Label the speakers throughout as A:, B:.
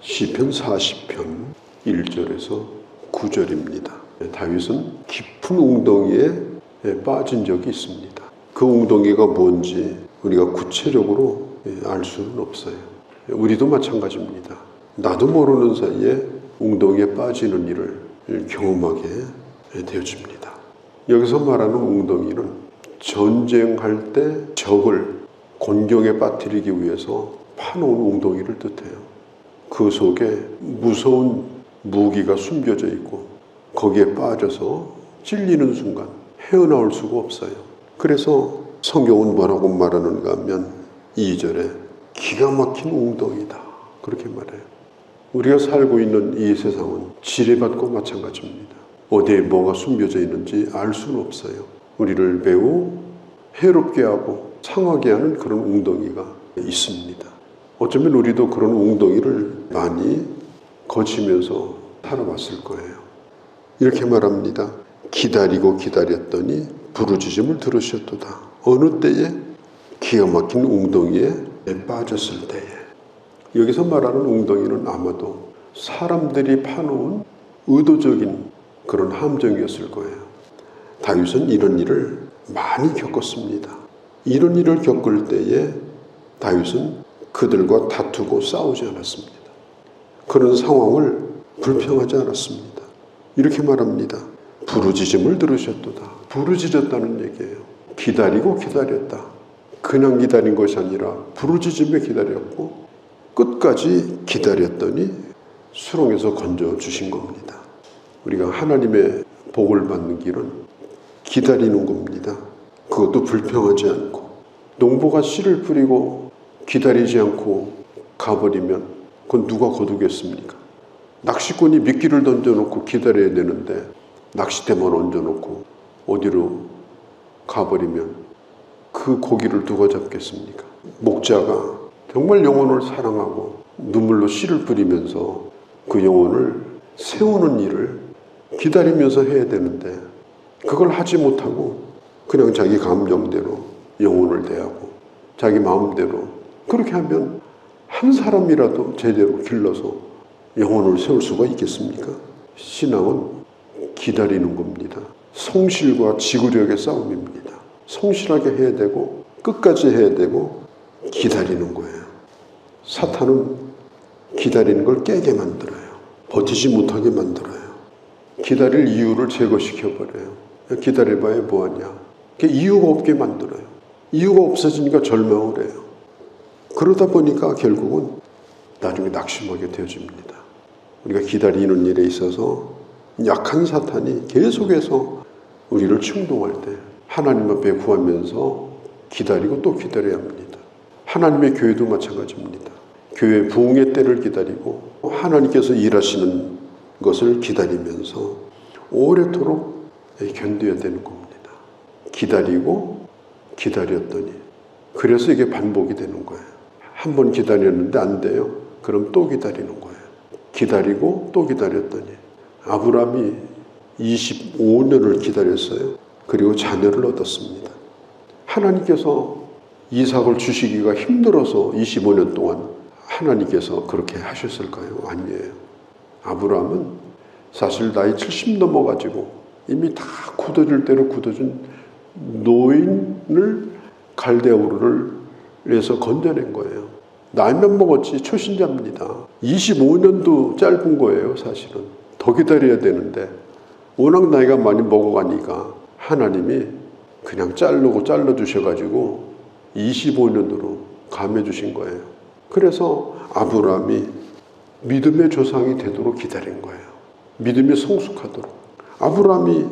A: 시편 40편 1절에서 9절입니다. 다윗은 깊은 웅덩이에 빠진 적이 있습니다. 그 웅덩이가 뭔지 우리가 구체적으로 알 수는 없어요. 우리도 마찬가지입니다. 나도 모르는 사이에 웅덩이에 빠지는 일을 경험하게 되어집니다. 여기서 말하는 웅덩이는 전쟁할 때 적을 곤경에 빠뜨리기 위해서 파놓은 웅덩이를 뜻해요. 그 속에 무서운 무기가 숨겨져 있고 거기에 빠져서 찔리는 순간 헤어나올 수가 없어요. 그래서 성경은 뭐라고 말하는가 하면 2절에 기가 막힌 웅덩이다 그렇게 말해요. 우리가 살고 있는 이 세상은 지뢰밭과 마찬가지입니다. 어디에 뭐가 숨겨져 있는지 알 수는 없어요. 우리를 매우 해롭게 하고 상하게 하는 그런 웅덩이가 있습니다. 어쩌면 우리도 그런 웅덩이를 많이 거치면서 살아왔을 거예요. 이렇게 말합니다. 기다리고 기다렸더니 부르짖음을 들으셨도다. 어느 때에? 기가 막힌 웅덩이에 빠졌을 때에. 여기서 말하는 웅덩이는 아마도 사람들이 파놓은 의도적인 그런 함정이었을 거예요. 다윗은 이런 일을 많이 겪었습니다. 이런 일을 겪을 때에 다윗은 그들과 다투고 싸우지 않았습니다. 그런 상황을 불평하지 않았습니다. 이렇게 말합니다. 부르짖음을 들으셨도다. 부르짖었다는 얘기예요. 기다리고 기다렸다. 그냥 기다린 것이 아니라 부르짖음에 기다렸고 끝까지 기다렸더니 수렁에서 건져주신 겁니다. 우리가 하나님의 복을 받는 길은 기다리는 겁니다. 그것도 불평하지 않고. 농부가 씨를 뿌리고 기다리지 않고 가버리면 그건 누가 거두겠습니까? 낚시꾼이 미끼를 던져놓고 기다려야 되는데 낚싯대만 얹어놓고 어디로 가버리면 그 고기를 누가 잡겠습니까? 목자가 정말 영혼을 사랑하고 눈물로 씨를 뿌리면서 그 영혼을 세우는 일을 기다리면서 해야 되는데 그걸 하지 못하고 그냥 자기 감정대로 영혼을 대하고 자기 마음대로 그렇게 하면 한 사람이라도 제대로 길러서 영혼을 세울 수가 있겠습니까? 신앙은 기다리는 겁니다. 성실과 지구력의 싸움입니다. 성실하게 해야 되고 끝까지 해야 되고 기다리는 거예요. 사탄은 기다리는 걸 깨게 만들어요. 버티지 못하게 만들어요. 기다릴 이유를 제거시켜버려요. 기다려봐야 뭐하냐. 이유가 없게 만들어요. 이유가 없어지니까 절망을 해요. 그러다 보니까 결국은 나중에 낙심하게 되어집니다. 우리가 기다리는 일에 있어서 약한 사탄이 계속해서 우리를 충동할 때 하나님 앞에 구하면서 기다리고 또 기다려야 합니다. 하나님의 교회도 마찬가지입니다. 교회 부흥의 때를 기다리고 하나님께서 일하시는 것을 기다리면서 오래도록 견뎌야 되는 겁니다. 기다리고 기다렸더니 그래서 이게 반복이 되는 거예요. 한 번 기다렸는데 안 돼요. 그럼 또 기다리는 거예요. 기다리고 또 기다렸더니 아브라함이 25년을 기다렸어요. 그리고 자녀를 얻었습니다. 하나님께서 이삭을 주시기가 힘들어서 25년 동안 하나님께서 그렇게 하셨을까요? 아니에요. 아브라함은 사실 나이 70 넘어가지고 이미 다 굳어질 대로 굳어진 노인을 갈대아 우르에서 건져낸 거예요. 나이만 먹었지 초신자입니다. 25년도 짧은 거예요. 사실은 더 기다려야 되는데 워낙 나이가 많이 먹어가니까 하나님이 그냥 잘라주셔가지고 25년으로 감해주신 거예요. 그래서 아브라함이 믿음의 조상이 되도록 기다린 거예요. 믿음이 성숙하도록. 아브라함이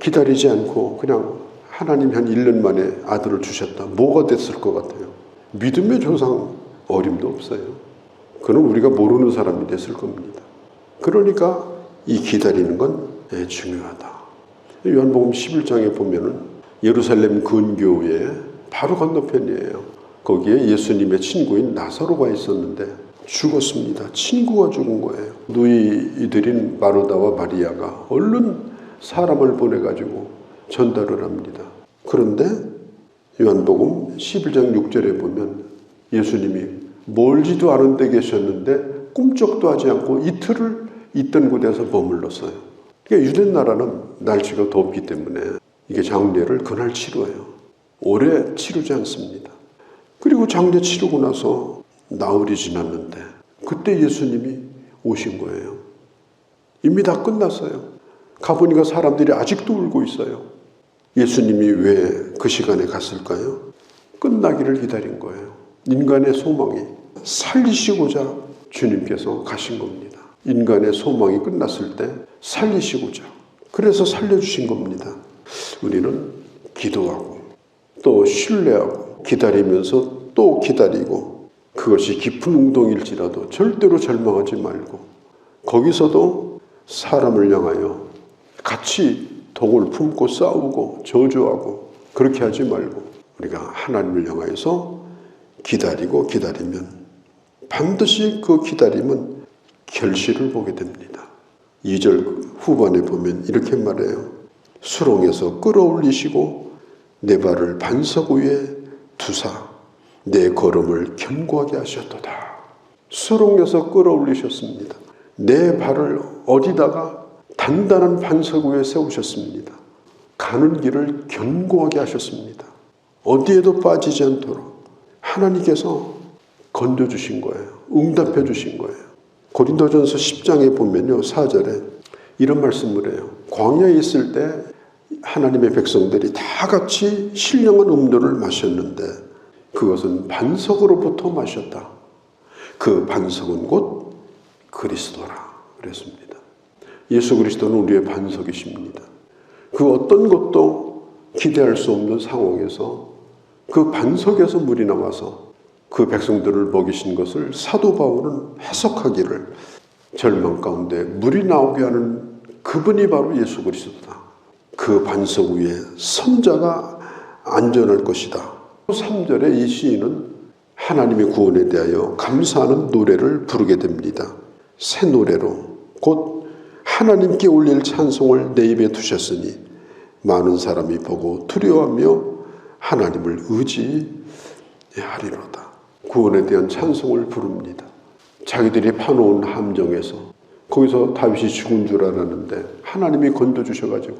A: 기다리지 않고 그냥 하나님이 한 1년 만에 아들을 주셨다. 뭐가 됐을 것 같아요? 믿음의 조상 어림도 없어요. 그는 우리가 모르는 사람이 됐을 겁니다. 그러니까 이 기다리는 건 중요하다. 요한복음 11장에 보면은 예루살렘 근교에 바로 건너편이에요. 거기에 예수님의 친구인 나사로가 있었는데 죽었습니다. 친구가 죽은 거예요. 누이들인 마르다와 마리아가 얼른 사람을 보내가지고 전달을 합니다. 그런데 요한복음 11장 6절에 보면 예수님이 멀지도 않은 데 계셨는데 꿈쩍도 하지 않고 이틀을 있던 곳에서 머물렀어요. 그러니까 유대 나라는 날씨가 덥기 때문에 이게 장례를 그날 치러요. 오래 치르지 않습니다. 그리고 장례 치르고 나서 나흘이 지났는데 그때 예수님이 오신 거예요. 이미 다 끝났어요. 가보니까 사람들이 아직도 울고 있어요. 예수님이 왜 그 시간에 갔을까요? 끝나기를 기다린 거예요. 인간의 소망이 살리시고자 주님께서 가신 겁니다. 인간의 소망이 끝났을 때 살리시고자. 그래서 살려주신 겁니다. 우리는 기도하고 또 신뢰하고 기다리면서 또 기다리고 그것이 깊은 웅덩이일지라도 절대로 절망하지 말고 거기서도 사람을 향하여 같이 독을 품고 싸우고 저주하고 그렇게 하지 말고 우리가 하나님을 향하여서 기다리고 기다리면 반드시 그 기다림은 결실을 보게 됩니다. 2절 후반에 보면 이렇게 말해요. 수렁에서 끌어올리시고 내 발을 반석 위에 두사 내 걸음을 견고하게 하셨도다. 수렁에서 끌어올리셨습니다. 내 발을 어디다가 단단한 반석 위에 세우셨습니다. 가는 길을 견고하게 하셨습니다. 어디에도 빠지지 않도록 하나님께서 건져주신 거예요. 응답해 주신 거예요. 고린도전서 10장에 보면요. 4절에 이런 말씀을 해요. 광야에 있을 때 하나님의 백성들이 다 같이 신령한 음료를 마셨는데 그것은 반석으로부터 마셨다. 그 반석은 곧 그리스도라 그랬습니다. 예수 그리스도는 우리의 반석이십니다. 그 어떤 것도 기대할 수 없는 상황에서 그 반석에서 물이 나와서 그 백성들을 먹이신 것을 사도 바울은 해석하기를 절망 가운데 물이 나오게 하는 그분이 바로 예수 그리스도다. 그 반석 위에 선자가 안전할 것이다. 3절에 이 시인은 하나님의 구원에 대하여 감사하는 노래를 부르게 됩니다. 새 노래로 곧 하나님께 올릴 찬송을 내 입에 두셨으니 많은 사람이 보고 두려워하며 하나님을 의지하리로다. 구원에 대한 찬송을 부릅니다. 자기들이 파놓은 함정에서 거기서 다윗이 죽은 줄 알았는데 하나님이 건져주셔가지고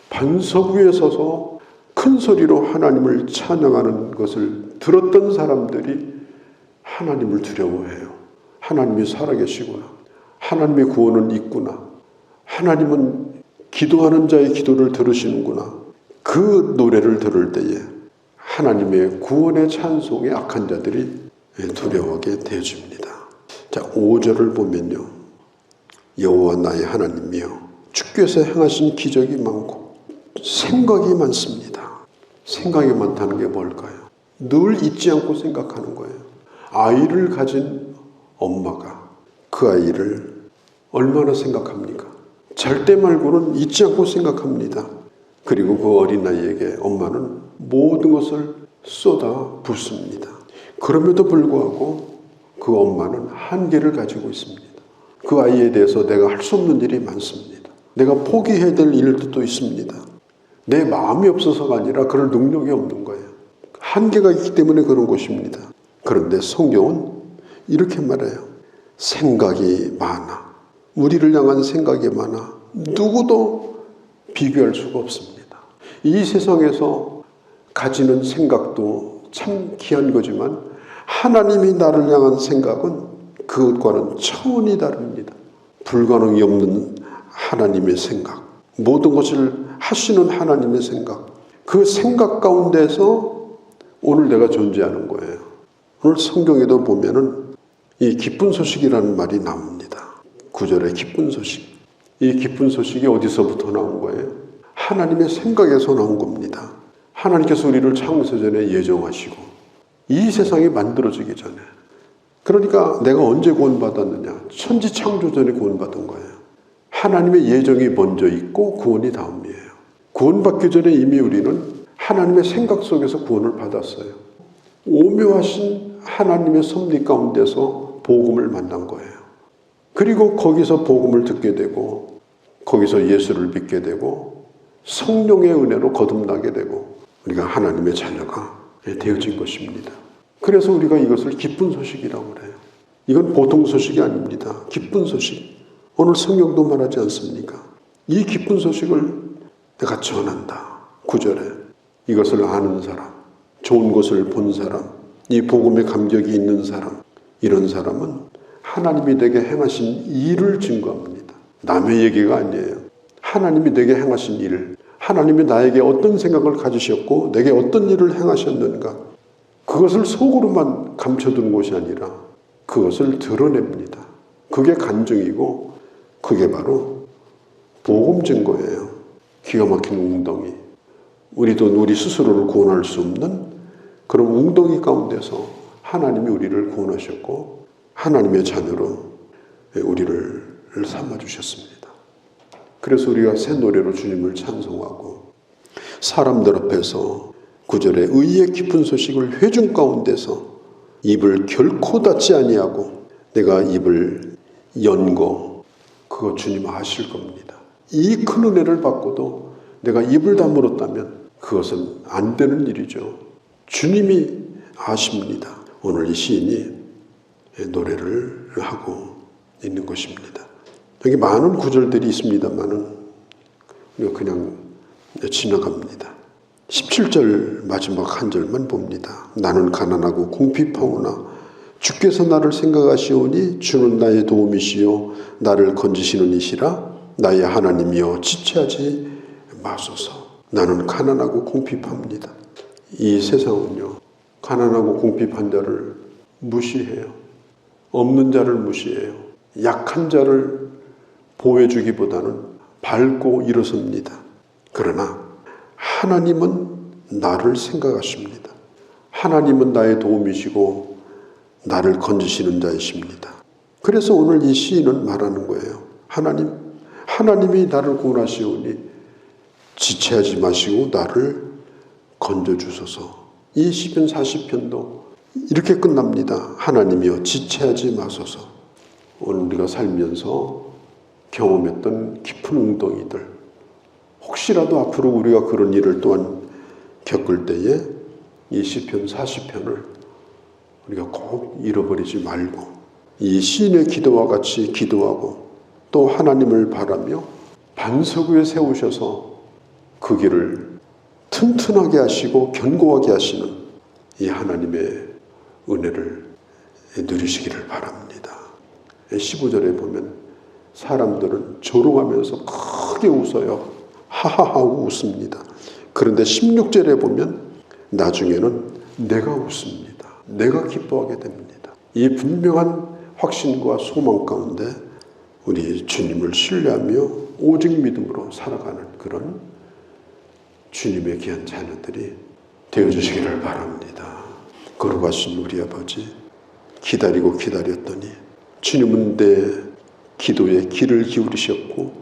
A: 반석 위에 서서 큰 소리로 하나님을 찬양하는 것을 들었던 사람들이 하나님을 두려워해요. 하나님이 살아계시구나. 하나님의 구원은 있구나. 하나님은 기도하는 자의 기도를 들으시는구나. 그 노래를 들을 때에 하나님의 구원의 찬송에 악한 자들이 두려워하게 되어집니다. 자, 5절을 보면요. 여호와 나의 하나님이여 주께서 행하신 기적이 많고 생각이 많습니다. 생각이 많다는 게 뭘까요? 늘 잊지 않고 생각하는 거예요. 아이를 가진 엄마가 그 아이를 얼마나 생각합니까? 잘 때 말고는 잊지 않고 생각합니다. 그리고 그 어린아이에게 엄마는 모든 것을 쏟아 붓습니다. 그럼에도 불구하고 그 엄마는 한계를 가지고 있습니다. 그 아이에 대해서 내가 할 수 없는 일이 많습니다. 내가 포기해야 될 일도 있습니다. 내 마음이 없어서가 아니라 그럴 능력이 없는 거예요. 한계가 있기 때문에 그런 것입니다. 그런데 성경은 이렇게 말해요. 생각이 많아. 우리를 향한 생각이 많아. 누구도 비교할 수가 없습니다. 이 세상에서 가지는 생각도 참 귀한 거지만 하나님이 나를 향한 생각은 그것과는 차원이 다릅니다. 불가능이 없는 하나님의 생각, 모든 것을 하시는 하나님의 생각, 그 생각 가운데서 오늘 내가 존재하는 거예요. 오늘 성경에도 보면은 이 기쁜 소식이라는 말이 나옵니다. 9절에 기쁜 소식. 이 기쁜 소식이 어디서부터 나온 거예요? 하나님의 생각에서 나온 겁니다. 하나님께서 우리를 창세전에 예정하시고 이 세상이 만들어지기 전에, 그러니까 내가 언제 구원받았느냐? 천지창조전에 구원받은 거예요. 하나님의 예정이 먼저 있고 구원이 다음이에요. 구원받기 전에 이미 우리는 하나님의 생각 속에서 구원을 받았어요. 오묘하신 하나님의 섭리 가운데서 복음을 만난 거예요. 그리고 거기서 복음을 듣게 되고 거기서 예수를 믿게 되고 성령의 은혜로 거듭나게 되고 우리가 하나님의 자녀가 되어진 것입니다. 그래서 우리가 이것을 기쁜 소식이라고 그래요. 이건 보통 소식이 아닙니다. 기쁜 소식. 오늘 성경도 말하지 않습니까? 이 기쁜 소식을 내가 전한다. 9절에 이것을 아는 사람, 좋은 것을 본 사람, 이 복음의 감격이 있는 사람, 이런 사람은 하나님이 내게 행하신 일을 증거합니다. 남의 얘기가 아니에요. 하나님이 내게 행하신 일, 하나님이 나에게 어떤 생각을 가지셨고 내게 어떤 일을 행하셨는가, 그것을 속으로만 감춰두는 것이 아니라 그것을 드러냅니다. 그게 간증이고 그게 바로 복음 증거예요. 기가 막힌 웅덩이. 우리도 우리 스스로를 구원할 수 없는 그런 웅덩이 가운데서 하나님이 우리를 구원하셨고 하나님의 자녀로 우리를 삼아주셨습니다. 그래서 우리가 새 노래로 주님을 찬송하고 사람들 앞에서 9절에 의의 깊은 소식을 회중 가운데서 입을 결코 닫지 아니하고 내가 입을 연 거, 그거 주님 아실 겁니다. 이 큰 은혜를 받고도 내가 입을 다물었다면 그것은 안 되는 일이죠. 주님이 아십니다. 오늘 이 시인이 노래를 하고 있는 것입니다. 여기 많은 구절들이 있습니다만은 우리가 그냥 지나갑니다. 17절 마지막 한 절만 봅니다. 나는 가난하고 궁핍하오나 주께서 나를 생각하시오니 주는 나의 도움이시요 나를 건지시는 이시라. 나의 하나님이여 지체하지 마소서. 나는 가난하고 궁핍합니다. 이 세상은요, 가난하고 궁핍한 자를 무시해요. 없는 자를 무시해요. 약한 자를 보호해주기보다는 밟고 일어섭니다. 그러나 하나님은 나를 생각하십니다. 하나님은 나의 도움이시고 나를 건지시는 자이십니다. 그래서 오늘 이 시인은 말하는 거예요. 하나님이 나를 구원하시오니 지체하지 마시고 나를 건져주소서. 이 시편 40편도 이렇게 끝납니다. 하나님이여 지체하지 마소서. 오늘 우리가 살면서 경험했던 깊은 웅덩이들, 혹시라도 앞으로 우리가 그런 일을 또한 겪을 때에 이 시편 40편을 우리가 꼭 잃어버리지 말고 이 시인의 기도와 같이 기도하고 또 하나님을 바라며 반석 위에 세우셔서 그 길을 튼튼하게 하시고 견고하게 하시는 이 하나님의 은혜를 누리시기를 바랍니다. 15절에 보면 사람들은 조롱하면서 크게 웃어요. 하하하고 웃습니다. 그런데 16절에 보면 나중에는 내가 웃습니다. 내가 기뻐하게 됩니다. 이 분명한 확신과 소망 가운데 우리 주님을 신뢰하며 오직 믿음으로 살아가는 그런 주님의 귀한 자녀들이 되어주시기를 바랍니다. 거룩하신 우리 아버지, 기다리고 기다렸더니 주님은 내 기도에 귀를 기울이셨고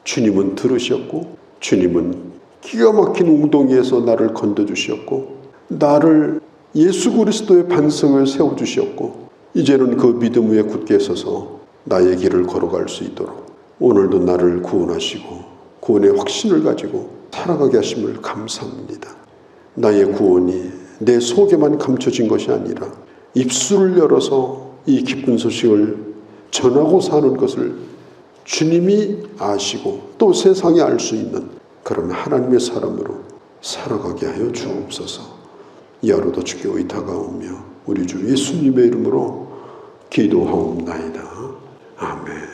A: 주님은 들으셨고 주님은 기가 막힌 웅덩이에서 나를 건져주셨고 나를 예수 그리스도의 반석을 세워주셨고 이제는 그 믿음 위에 굳게 서서 나의 길을 걸어갈 수 있도록 오늘도 나를 구원하시고 구원의 확신을 가지고 살아가게 하심을 감사합니다. 나의 구원이 내 속에만 감춰진 것이 아니라 입술을 열어서 이 기쁜 소식을 전하고 사는 것을 주님이 아시고 또 세상에 알 수 있는 그런 하나님의 사람으로 살아가게 하여 주옵소서. 이 하루도 주께 의탁하오며 우리 주 예수님의 이름으로 기도하옵나이다. 아멘.